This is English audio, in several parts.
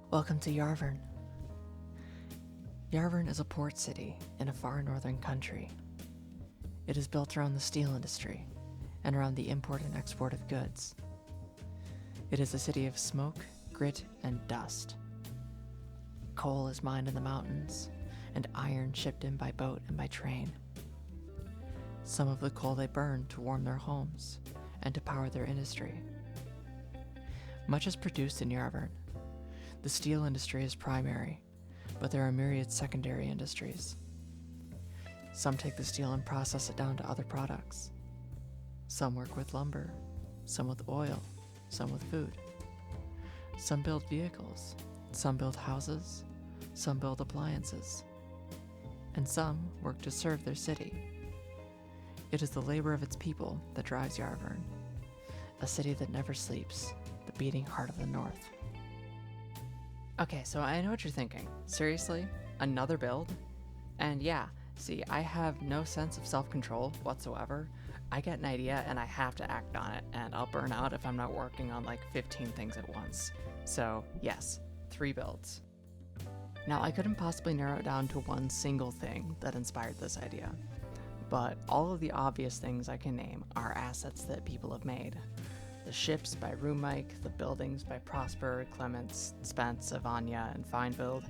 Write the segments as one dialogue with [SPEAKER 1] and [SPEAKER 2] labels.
[SPEAKER 1] Welcome to Yarvern. Yarvern is a port city in a far northern country. It is built around the steel industry and around the import and export of goods. It is a city of smoke, grit, and dust. Coal is mined in the mountains, and iron shipped in by boat and by train. Some of the coal they burn to warm their homes and to power their industry. Much is produced in Yarvern. The steel industry is primary, but there are myriad secondary industries. Some take the steel and process it down to other products. Some work with lumber, some with oil, some with food. Some build vehicles, some build houses, some build appliances. And some work to serve their city. It is the labor of its people that drives Yarvern, a city that never sleeps, the beating heart of the North. Okay, so I know what you're thinking. Seriously? Another build? And yeah, see, I have no sense of self-control whatsoever. I get an idea and I have to act on it, and I'll burn out if I'm not working on like 15 things at once. So yes, 3 builds. Now, I couldn't possibly narrow it down to one single thing that inspired this idea, but all of the obvious things I can name are assets that people have made. The ships by Roomike, the buildings by Prosper, Clements, Spence, Avanya, and Finebuild.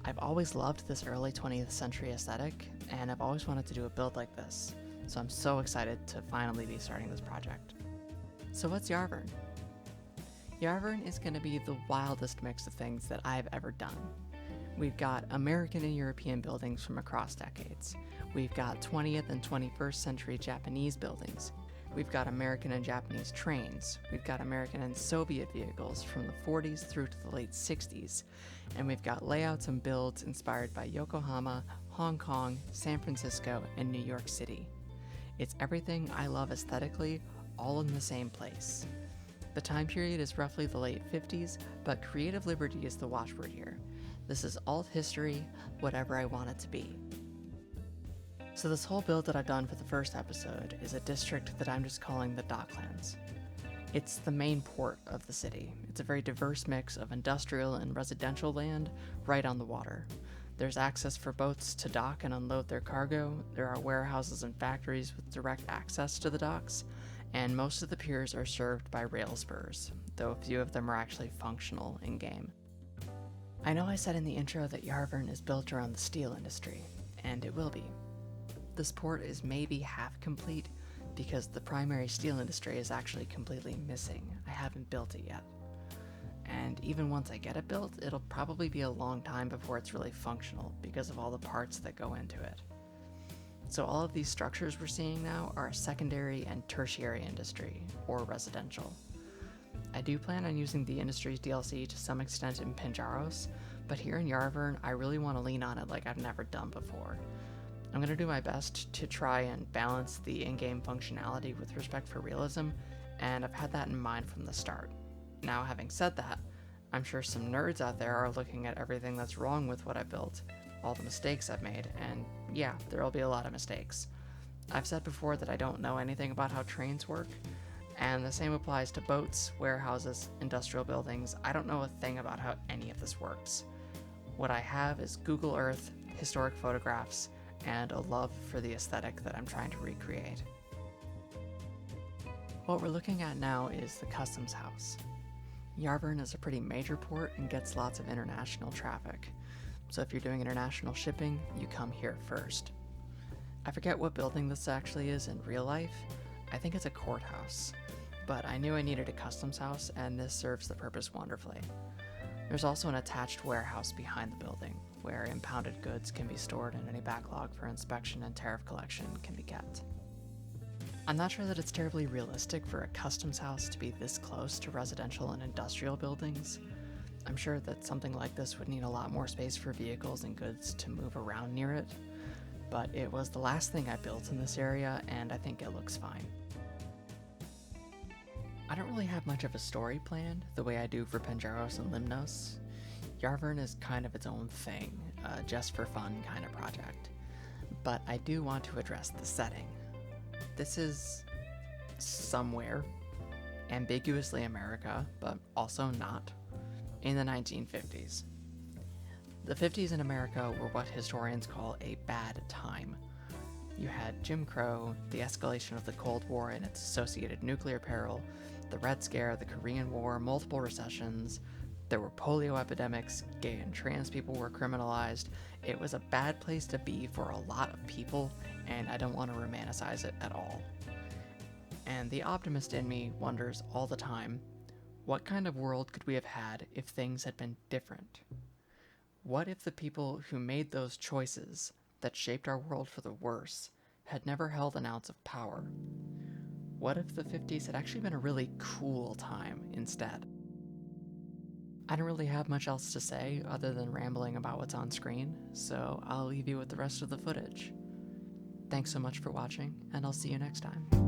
[SPEAKER 1] I've always loved this early 20th century aesthetic, and I've always wanted to do a build like this, so I'm so excited to finally be starting this project. So what's Yarvern? Yarvern is going to be the wildest mix of things that I've ever done. We've got American and European buildings from across decades. We've got 20th and 21st century Japanese buildings. We've got American and Japanese trains. We've got American and Soviet vehicles from the 40s through to the late 60s. And we've got layouts and builds inspired by Yokohama, Hong Kong, San Francisco, and New York City. It's everything I love aesthetically, all in the same place. The time period is roughly the late 50s, but creative liberty is the watchword here. This is alt history, whatever I want it to be. So this whole build that I've done for the first episode is a district that I'm just calling the Docklands. It's the main port of the city. It's a very diverse mix of industrial and residential land right on the water. There's access for boats to dock and unload their cargo, there are warehouses and factories with direct access to the docks, and most of the piers are served by rail spurs, though a few of them are actually functional in-game. I know I said in the intro that Yarvern is built around the steel industry, and it will be. This port is maybe half complete because the primary steel industry is actually completely missing. I haven't built it yet. And even once I get it built, it'll probably be a long time before it's really functional because of all the parts that go into it. So all of these structures we're seeing now are secondary and tertiary industry, or residential. I do plan on using the industry's DLC to some extent in Pinjaros, but here in Yarvern, I really want to lean on it like I've never done before. I'm going to do my best to try and balance the in-game functionality with respect for realism, and I've had that in mind from the start. Now, having said that, I'm sure some nerds out there are looking at everything that's wrong with what I built, all the mistakes I've made, and yeah, there'll be a lot of mistakes. I've said before that I don't know anything about how trains work, and the same applies to boats, warehouses, industrial buildings. I don't know a thing about how any of this works. What I have is Google Earth, historic photographs, and a love for the aesthetic that I'm trying to recreate. What we're looking at now is the customs house. Yarvern is a pretty major port and gets lots of international traffic, so if you're doing international shipping, you come here first. I forget what building this actually is in real life. I think it's a courthouse, but I knew I needed a customs house, and this serves the purpose wonderfully. There's also an attached warehouse behind the building, where impounded goods can be stored and any backlog for inspection and tariff collection can be kept. I'm not sure that it's terribly realistic for a customs house to be this close to residential and industrial buildings. I'm sure that something like this would need a lot more space for vehicles and goods to move around near it, but it was the last thing I built in this area, and I think it looks fine. I don't really have much of a story planned, the way I do for Pinjaros and Limnos. Yarvern is kind of its own thing, just for fun kind of project. But I do want to address the setting. This is somewhere, ambiguously America, but also not. in the 1950s. The 50s in America were what historians call a bad time. You had Jim Crow, the escalation of the Cold War and its associated nuclear peril, the Red Scare, the Korean War, multiple recessions. There were polio epidemics, gay and trans people were criminalized. It was a bad place to be for a lot of people, and I don't want to romanticize it at all. And the optimist in me wonders all the time, what kind of world could we have had if things had been different? What if the people who made those choices that shaped our world for the worse had never held an ounce of power? What if the 50s had actually been a really cool time instead? I don't really have much else to say other than rambling about what's on screen, so I'll leave you with the rest of the footage. Thanks so much for watching, and I'll see you next time.